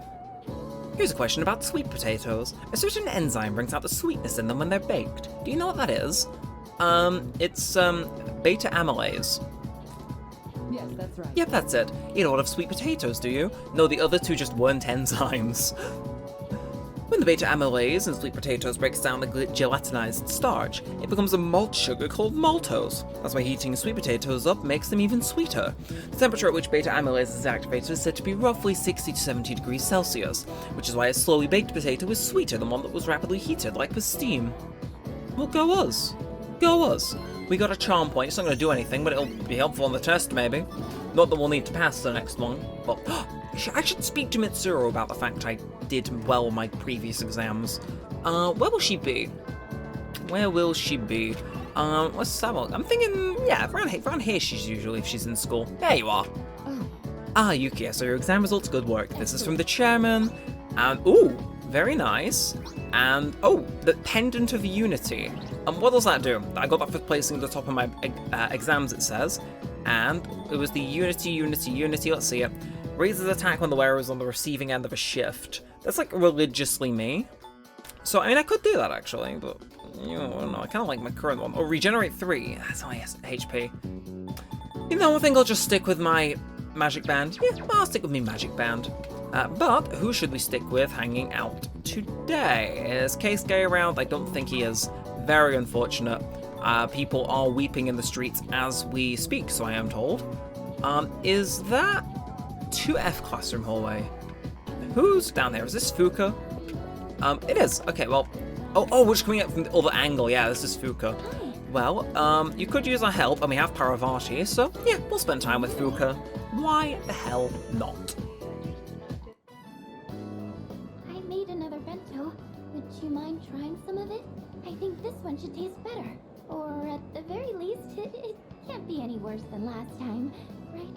Here's a question about sweet potatoes. A certain enzyme brings out the sweetness in them when they're baked. Do you know what that is? It's beta amylase. Yes, that's right. Yep, that's it. You don't have sweet potatoes, do you? No, the other 2 just weren't enzymes. When the beta amylase in sweet potatoes breaks down the gelatinized starch, it becomes a malt sugar called maltose. That's why heating sweet potatoes up makes them even sweeter. The temperature at which beta amylase is activated is said to be roughly 60 to 70 degrees Celsius, which is why a slowly baked potato is sweeter than one that was rapidly heated, like with steam. Well, go us. Go us! We got a charm point. It's not going to do anything, but it'll be helpful on the test, maybe. Not that we'll need to pass the next one, but I should speak to Mitsuru about the fact I did well on my previous exams. Where will she be? Where will she be? Let's have a look. I'm thinking, yeah, around here she's usually if she's in school. There you are. Ah, Yuki, so your exam results, good work. This is from the chairman. And, ooh, very nice. And, oh, the Pendant of Unity. What does that do? I got that for placing at the top of my exams, it says. And it was the Unity, let's see it. Raises attack when the wearer is on the receiving end of a shift. That's like religiously me. So, I mean, I could do that actually, but, you know, I don't know, I kind of like my current one. Oh, regenerate 3. That's my HP. You know, I think I'll just stick with my magic band. Yeah, I'll stick with me magic band. But who should we stick with hanging out today? Is Keisuke around? I don't think he is. Very unfortunate. People are weeping in the streets as we speak, so I am told. Is that 2F classroom hallway? Who's down there? Is this Fuka? It is. Okay, well... Oh, we're just coming up from the other angle. Yeah, this is Fuka. Well, you could use our help, and we have Paravati, so yeah, we'll spend time with Fuka. Why the hell not? I made another bento. Would you mind trying some of it? I think this one should taste better. Or at the very least, it can't be any worse than last time, right?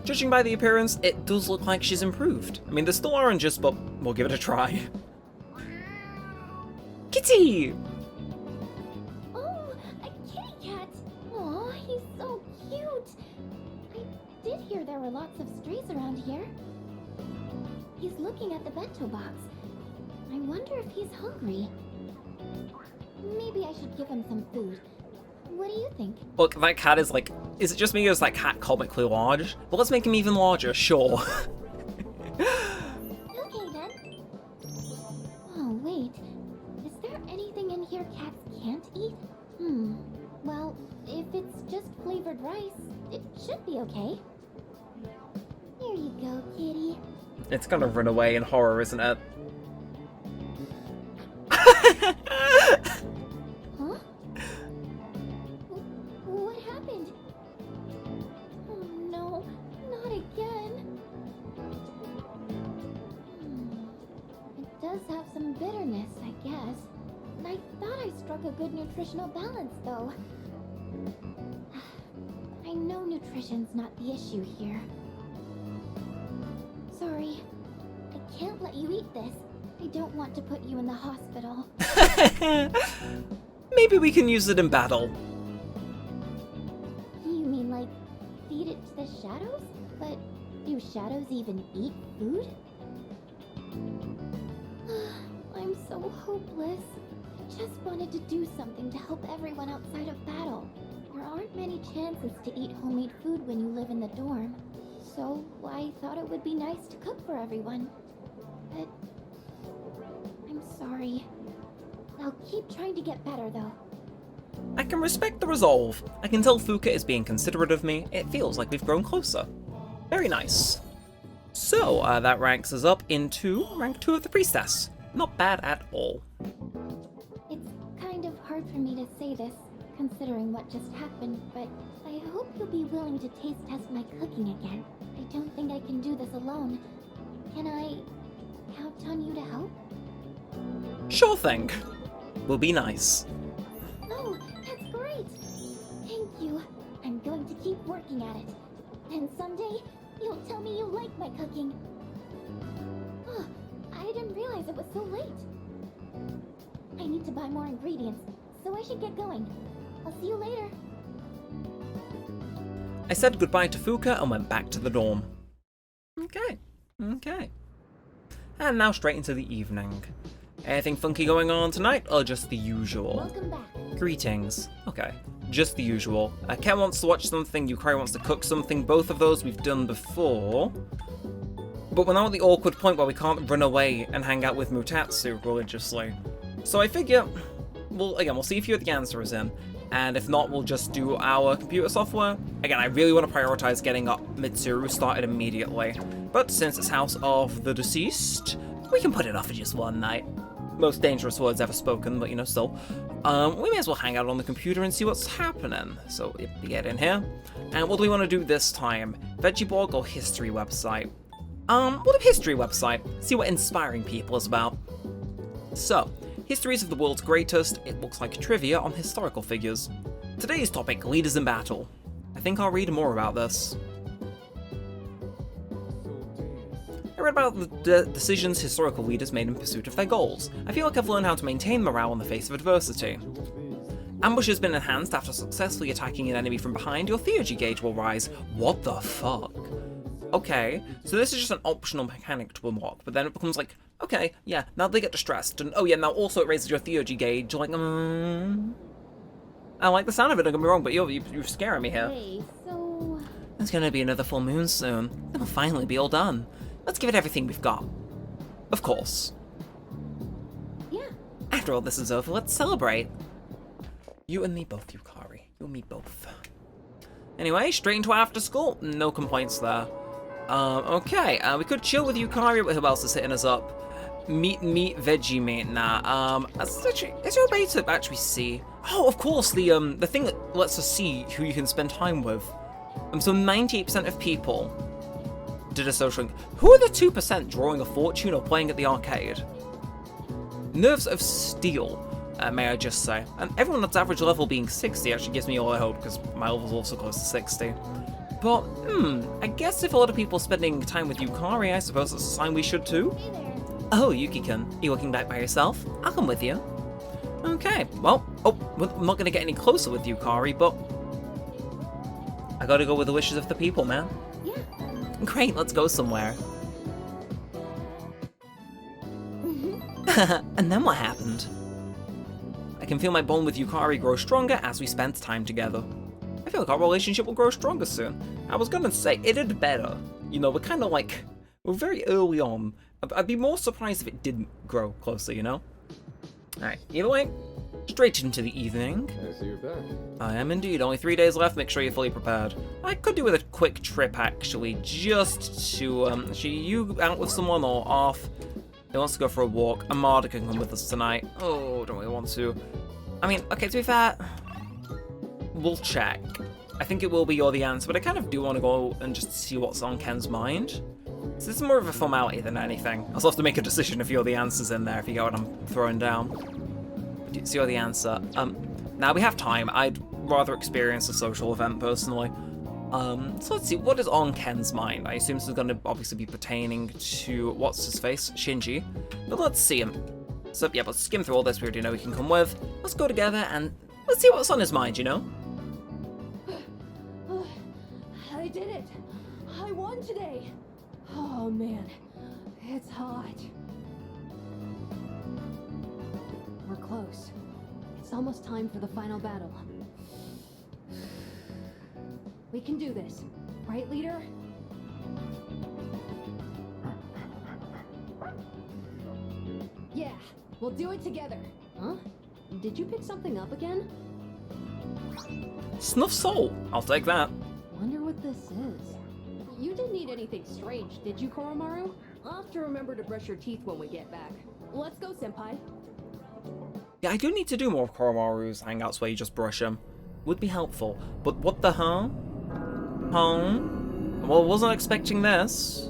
Judging by the appearance, it does look like she's improved. I mean, there's still oranges, but we'll give it a try. Kitty! Oh, a kitty cat! Aw, he's so cute! I did hear there were lots of strays around here. He's looking at the bento box. I wonder if he's hungry. Maybe I should give him some food. What do you think? Look, that cat is like... Is it just me or is that cat comically large? Well, let's make him even larger, sure. Okay then. Oh, wait. Is there anything in here cats can't eat? Well, if it's just flavored rice, it should be okay. Here you go, kitty. It's gonna run away in horror, isn't it? Huh? What happened? Oh no, not again. It does have some bitterness, I guess. I thought I struck a good nutritional balance, though. I know nutrition's not the issue here. Sorry. I can't let you eat this. I don't want to put you in the hospital. Maybe we can use it in battle. You mean like feed it to the shadows? But do shadows even eat food? I'm so hopeless. I just wanted to do something to help everyone outside of battle. There aren't many chances to eat homemade food when you live in the dorm. So I thought it would be nice to cook for everyone. But I'm sorry. I'll keep trying to get better, though. I can respect the resolve. I can tell Fuka is being considerate of me. It feels like we've grown closer. Very nice. So, that ranks us up into rank 2 of the Priestess. Not bad at all. It's kind of hard for me to say this, considering what just happened, but I hope you'll be willing to taste test my cooking again. I don't think I can do this alone. Can I count on you to help? Sure thing. Will be nice. Oh, that's great! Thank you. I'm going to keep working at it. And someday, you'll tell me you like my cooking. Oh, I didn't realize it was so late. I need to buy more ingredients, so I should get going. I'll see you later. I said goodbye to Fuka and went back to the dorm. Okay. And now straight into the evening. Anything funky going on tonight, or just the usual? Welcome back. Greetings. Okay, just the usual. Ken wants to watch something, Yukari wants to cook something, both of those we've done before. But we're now at the awkward point where we can't run away and hang out with Mutatsu religiously. So I figure, we'll see if the answer is in. And if not, we'll just do our computer software. Again, I really want to prioritize getting up Mitsuru started immediately. But since it's House of the Deceased, we can put it off for just one night. most dangerous words ever spoken, but you know, still. We may as well hang out on the computer and see what's happening. So we get in here. And what do we want to do this time? Veggieblog or history website? We'll do history website. See what inspiring people is about. So, histories of the world's greatest, it looks like trivia on historical figures. Today's topic, leaders in battle. I think I'll read more about this. I read about the decisions historical leaders made in pursuit of their goals. I feel like I've learned how to maintain morale in the face of adversity. Ambush has been enhanced after successfully attacking an enemy from behind. Your theurgy gauge will rise. What the fuck? Okay, so this is just an optional mechanic to unlock, but then it becomes like, okay, yeah, now they get distressed, and oh yeah, now also it raises your theurgy gauge, like, I like the sound of it, don't get me wrong, but you're scaring me here. Hey, so... There's gonna be another full moon soon. Then we'll finally be all done. Let's give it everything we've got. Of course. Yeah. After all this is over, let's celebrate. You and me both, Yukari. You and me both. Anyway, straight into after school. No complaints there. Okay, we could chill with Yukari, but who else is hitting us up? Meat, veggie meat. Nah, is there a way to actually see? Oh, of course, the thing that lets us see who you can spend time with. So 98% of people did a social. Who are the 2% drawing a fortune or playing at the arcade? Nerves of steel, may I just say. And everyone that's average level being 60 actually gives me all I hope, because my level's also close to 60. But, I guess if a lot of people are spending time with Yukari, I suppose it's a sign we should too. Hey there. Oh, Yuki-kun, you walking back by yourself? I'll come with you. Okay, well, I'm not gonna get any closer with Yukari, but I gotta go with the wishes of the people, man. Yeah. Great, let's go somewhere. And then what happened? I can feel my bond with Yukari grow stronger as we spent time together. I feel like our relationship will grow stronger soon. I was gonna say, it did better. You know, we're very early on. I'd be more surprised if it didn't grow closer, you know? Alright, either way, straight into the evening. I see you're back. I am indeed. Only 3 days left, make sure you're fully prepared. I could do with a quick trip, actually, just to, actually, you out with someone or off? He wants to go for a walk. Amada can come with us tonight. Oh, don't really want to. I mean, okay, to be fair, we'll check. I think it will be You're the Answer, but I kind of do want to go and just see what's on Ken's mind. So this is more of a formality than anything. I'll also have to make a decision if You're the Answer's in there, if you get what I'm throwing down. But so You're the Answer. Now we have time. I'd rather experience a social event, personally. So let's see, what is on Ken's mind? I assume this is going to obviously be pertaining to, what's-his-face, Shinji. But let's see him. So yeah, let's skim through all this we already know he can come with. Let's go together and let's see what's on his mind, you know? I did it! I won today! Oh man, it's hot. We're close. It's almost time for the final battle. We can do this. Right, leader? Yeah, we'll do it together. Huh? Did you pick something up again? Snuff Soul. I'll take that. Wonder what this is. You didn't eat anything strange, did you, Koromaru? I'll have to remember to brush your teeth when we get back. Let's go, Senpai. Yeah, I do need to do more of Koromaru's hangouts where you just brush him. Would be helpful. But what the huh? Huh? Well, wasn't expecting this.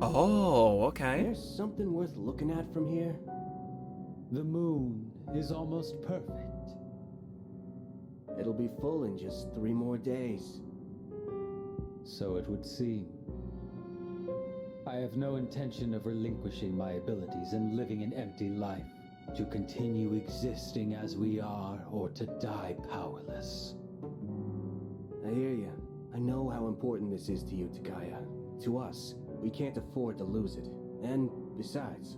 Oh, okay. There's something worth looking at from here. The moon is almost perfect. It'll be full in just 3 more days. So it would seem. I have no intention of relinquishing my abilities and living an empty life, to continue existing as we are or to die powerless. I hear you. I know how important this is to you, Takaya. To us, we can't afford to lose it. And besides,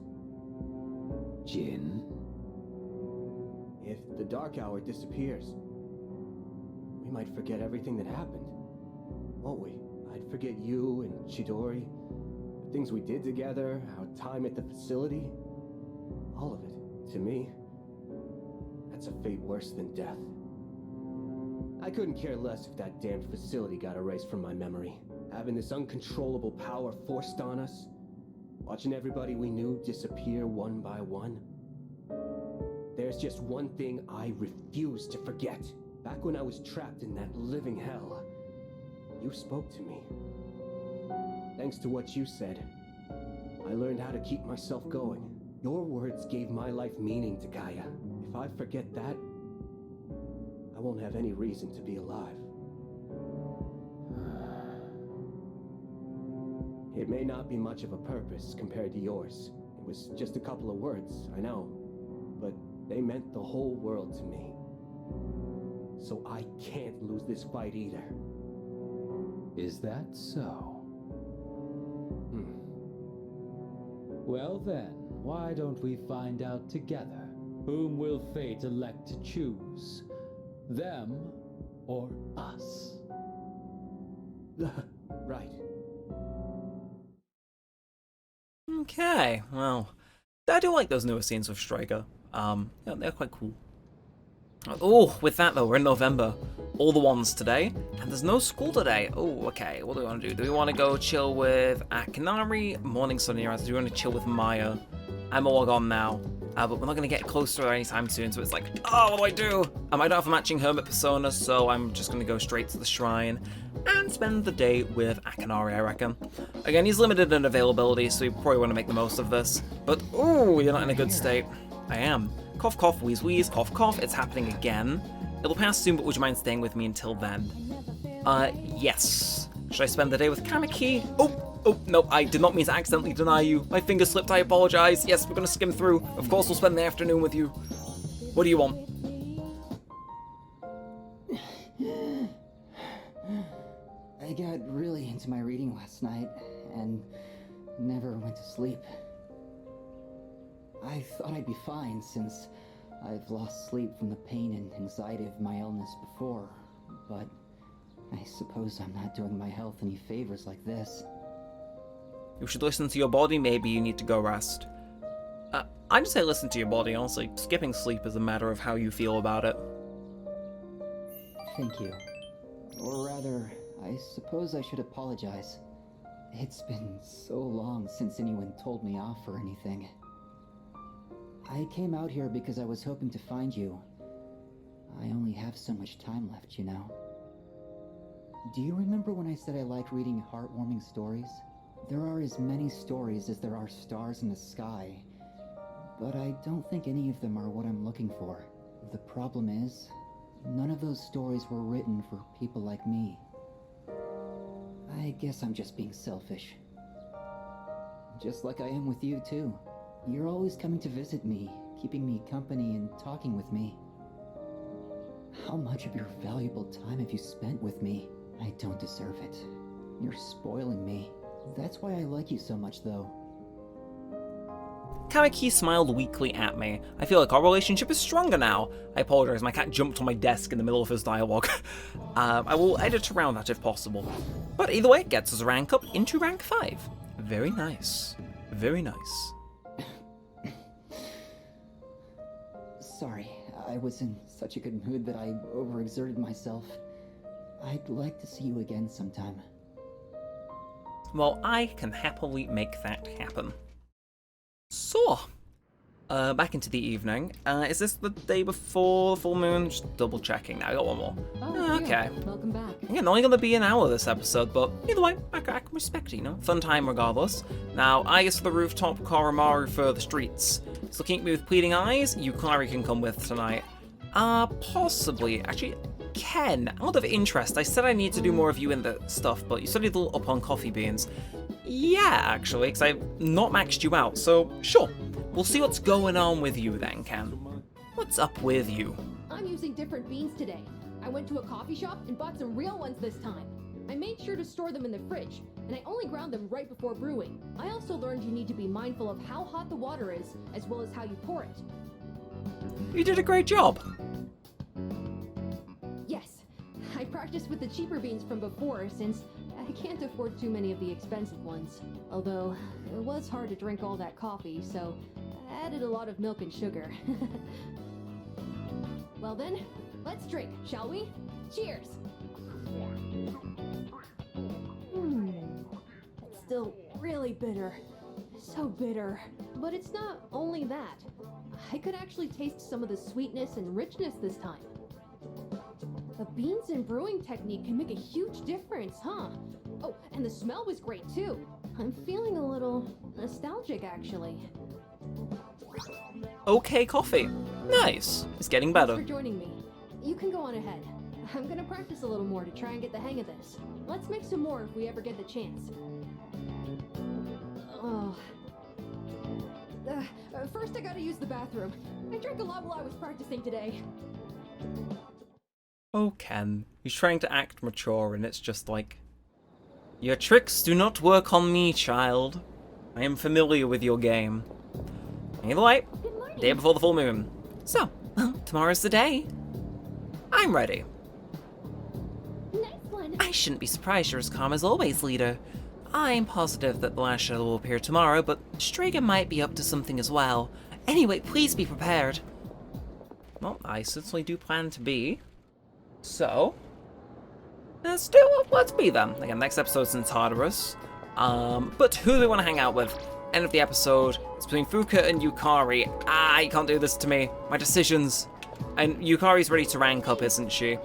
Jin? if the Dark Hour disappears, we might forget everything that happened. Won't we? I'd forget you and Chidori, the things we did together, our time at the facility. All of it. To me, that's a fate worse than death. I couldn't care less if that damned facility got erased from my memory. Having this uncontrollable power forced on us, Watching everybody we knew disappear one by one. There's just one thing I refuse to forget. Back when I was trapped in that living hell, you spoke to me. Thanks to what you said, I learned how to keep myself going. Your words gave my life meaning to Gaia. If I forget that, I won't have any reason to be alive. It may not be much of a purpose compared to yours. It was just a couple of words, I know. But they meant the whole world to me. So I can't lose this fight either. Is that so? Well then, why don't we find out together? Whom will fate elect to choose? Them or us? Right. Okay, well, I do like those newer scenes with Striker. Yeah, they're quite cool. Oh, with that though, we're in November. All the ones today, and there's no school today. Oh, okay, what do we want to do? Do we want to go chill with Akinari? Morning Sunrise. Do we want to chill with Maya? I'm all gone now, but we're not going to get closer anytime soon, so it's like, oh, what do? I don't have a matching Hermit persona, so I'm just going to go straight to the shrine and spend the day with Akinari, I reckon. Again, he's limited in availability, so you probably want to make the most of this. But, ooh, you're not in a good state. I am. Cough, cough, wheeze, wheeze, cough, cough. It's happening again. It'll pass soon, but would you mind staying with me until then? Yes. Should I spend the day with Kamiki? Oh, no, I did not mean to accidentally deny you. My finger slipped, I apologize. Yes, we're gonna skim through. Of course, we'll spend the afternoon with you. What do you want? I got really into my reading last night, and never went to sleep. I thought I'd be fine, since I've lost sleep from the pain and anxiety of my illness before, but I suppose I'm not doing my health any favors like this. You should listen to your body, maybe you need to go rest. I'd say listen to your body, honestly. Skipping sleep is a matter of how you feel about it. Thank you. Or rather, I suppose I should apologize. It's been so long since anyone told me off for anything. I came out here because I was hoping to find you. I only have so much time left, you know. Do you remember when I said I like reading heartwarming stories? There are as many stories as there are stars in the sky, but I don't think any of them are what I'm looking for. The problem is, none of those stories were written for people like me. I guess I'm just being selfish. Just like I am with you, too. You're always coming to visit me, keeping me company and talking with me. How much of your valuable time have you spent with me? I don't deserve it. You're spoiling me. That's why I like you so much, though. Kamiki smiled weakly at me. I feel like our relationship is stronger now. I apologize, my cat jumped on my desk in the middle of his dialogue. I will edit around that if possible. But either way, it gets us a rank up into rank 5. Very nice. Very nice. Sorry, I was in such a good mood that I overexerted myself. I'd like to see you again sometime. Well, I can happily make that happen. So, back into the evening. Is this the day before the full moon? Just double checking now. I got one more. Oh, Okay. Welcome back. Again, only gonna be an hour this episode, but either way, I can respect it, you know? Fun time regardless. Now, I is for the rooftop, Koromaru for the streets. So looking at me with pleading eyes, Yukari can come with tonight. Possibly. Actually, Ken, out of interest, I said I need to do more of you in the stuff, but you studied a little up on coffee beans. Yeah, actually, because I've not maxed you out, so sure. We'll see what's going on with you then, Ken. What's up with you? I'm using different beans today. I went to a coffee shop and bought some real ones this time. I made sure to store them in the fridge, and I only ground them right before brewing. I also learned you need to be mindful of how hot the water is, as well as how you pour it. You did a great job. Yes, I practiced with the cheaper beans from before, since I can't afford too many of the expensive ones. Although, it was hard to drink all that coffee, so I added a lot of milk and sugar. Well then, let's drink, shall we? Cheers! It's still really bitter. so bitter. But it's not only that. I could actually taste some of the sweetness and richness this time. The beans and brewing technique can make a huge difference, huh? Oh, and the smell was great too. I'm feeling a little nostalgic, actually. Okay, coffee. Nice. It's getting Thanks better. for joining me. You can go on ahead. I'm gonna practice a little more to try and get the hang of this. Let's make some more if we ever get the chance. Oh. First I gotta use the bathroom. I drank a lot while I was practicing today. Oh, Ken. He's trying to act mature, and it's just like... Your tricks do not work on me, child. I am familiar with your game. Either way, day before the full moon. So, well, tomorrow's the day. I'm ready. Nice one. I shouldn't be surprised you're as calm as always, leader. I'm positive that the last shadow will appear tomorrow, but Strega might be up to something as well. Anyway, please be prepared. Well, I certainly do plan to be. So, let's be then. Again, next episode's in Tartarus. But who do we want to hang out with? End of the episode. It's between Fuka and Yukari. You can't do this to me. My decisions. And Yukari's ready to rank up, isn't she?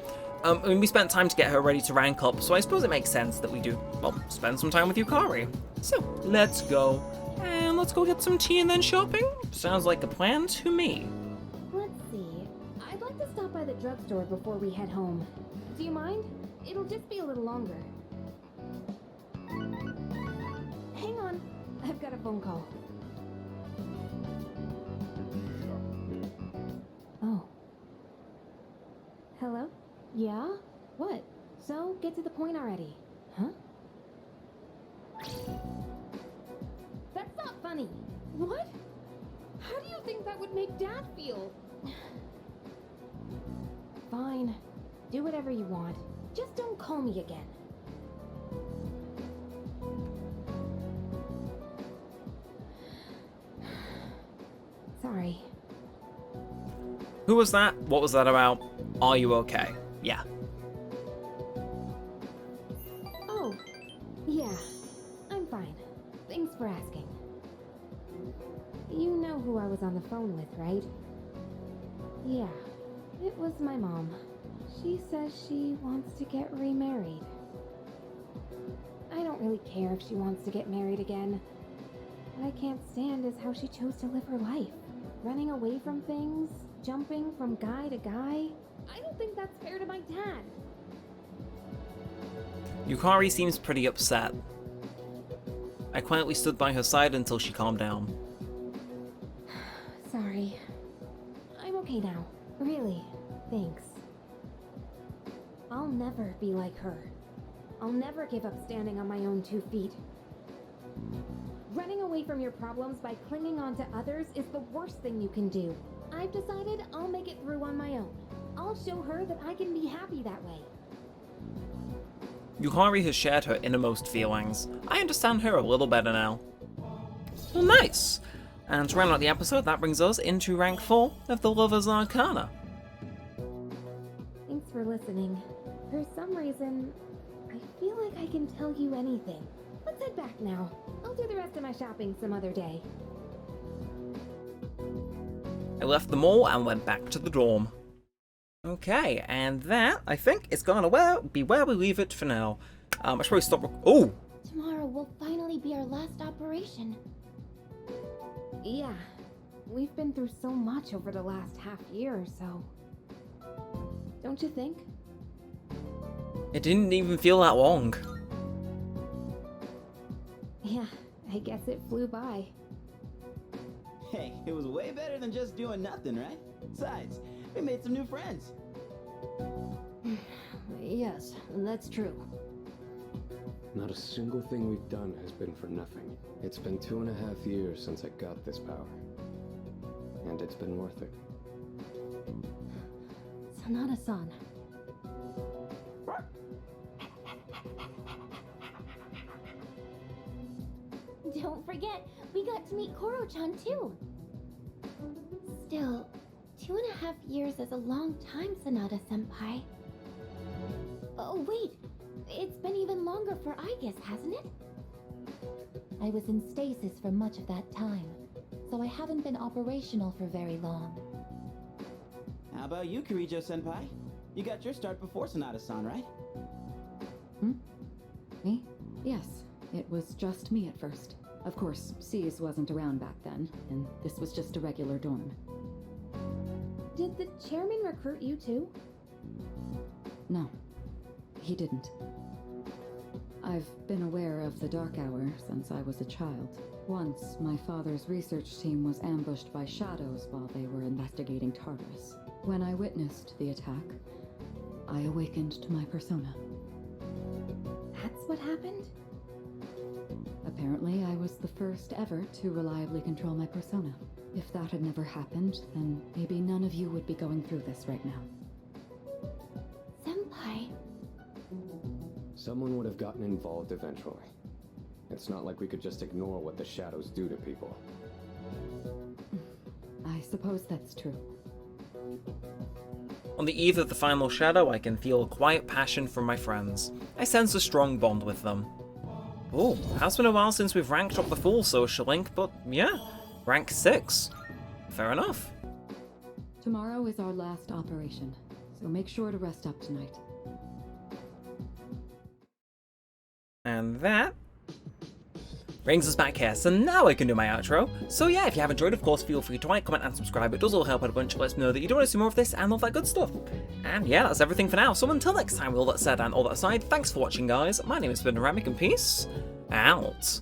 And we spent time to get her ready to rank up, so I suppose it makes sense that we do, well, spend some time with Yukari. So, let's go. And let's go get some tea and then shopping. Sounds like a plan to me. Let's see. I'd like to stop by the drugstore before we head home. Do you mind? It'll just be a little longer. Hang on. I've got a phone call. Oh. Hello? Yeah? What? So, get to the point already. Huh? That's not funny. What? How do you think that would make Dad feel? Fine. Do whatever you want. Just don't call me again. Sorry. Who was that? What was that about? Are you okay? Yeah. Oh, yeah. I'm fine. Thanks for asking. You know who I was on the phone with, right? Yeah. It was my mom. She says she wants to get remarried. I don't really care if she wants to get married again. What I can't stand is how she chose to live her life. Running away from things, jumping from guy to guy. I don't think that's fair to my dad. Yukari seems pretty upset. I quietly stood by her side until she calmed down. Sorry. I'm okay now. Really. Thanks. I'll never be like her. I'll never give up standing on my own 2 feet. Running away from your problems by clinging on to others is the worst thing you can do. I've decided I'll make it through on my own. I'll show her that I can be happy that way. Yukari has shared her innermost feelings. I understand her a little better now. Well, nice! And to round out the episode, that brings us into rank 4 of the Lover's Arcana. Thanks for listening. For some reason, I feel like I can tell you anything. Let's head back now. I'll do the rest of my shopping some other day. I left the mall and went back to the dorm. Okay, and that, I think, is gonna be where we leave it for now. I should probably stop. Oh! Tomorrow will finally be our last operation. Yeah, we've been through so much over the last half year or so. Don't you think? It didn't even feel that long. Yeah, I guess it flew by. Hey, it was way better than just doing nothing, right? Besides, we made some new friends. Yes, that's true. Not a single thing we've done has been for nothing. It's been 2.5 years since I got this power. And it's been worth it. Sanada-san. Don't forget, we got to meet Koro-chan too. Still, 2.5 years is a long time, Sanada-senpai. Oh wait, it's been even longer for Aigis, hasn't it? I was in stasis for much of that time, so I haven't been operational for very long. How about you, Kirijo-senpai? You got your start before Sonata-san, right? Me? Yes, it was just me at first. Of course, C's wasn't around back then, and this was just a regular dorm. Did the chairman recruit you too? No, he didn't. I've been aware of the Dark Hour since I was a child. Once, my father's research team was ambushed by shadows while they were investigating Tartarus. When I witnessed the attack, I awakened to my persona. That's what happened? Apparently, I was the first ever to reliably control my persona. If that had never happened, then maybe none of you would be going through this right now. Senpai. Someone would have gotten involved eventually. It's not like we could just ignore what the shadows do to people. I suppose that's true. On the eve of the final shadow, I can feel a quiet passion from my friends. I sense a strong bond with them. Oh, has been a while since we've ranked up the full social link, but yeah, rank 6. Fair enough. Tomorrow is our last operation, so make sure to rest up tonight. And that brings us back here, so now I can do my outro. So yeah, if you have enjoyed, of course, feel free to like, comment, and subscribe. It does all help out a bunch. It lets me know that you do want to see more of this and all that good stuff. And yeah, that's everything for now. So until next time, with all that said and all that aside, thanks for watching, guys. My name has been Neremik, and peace out.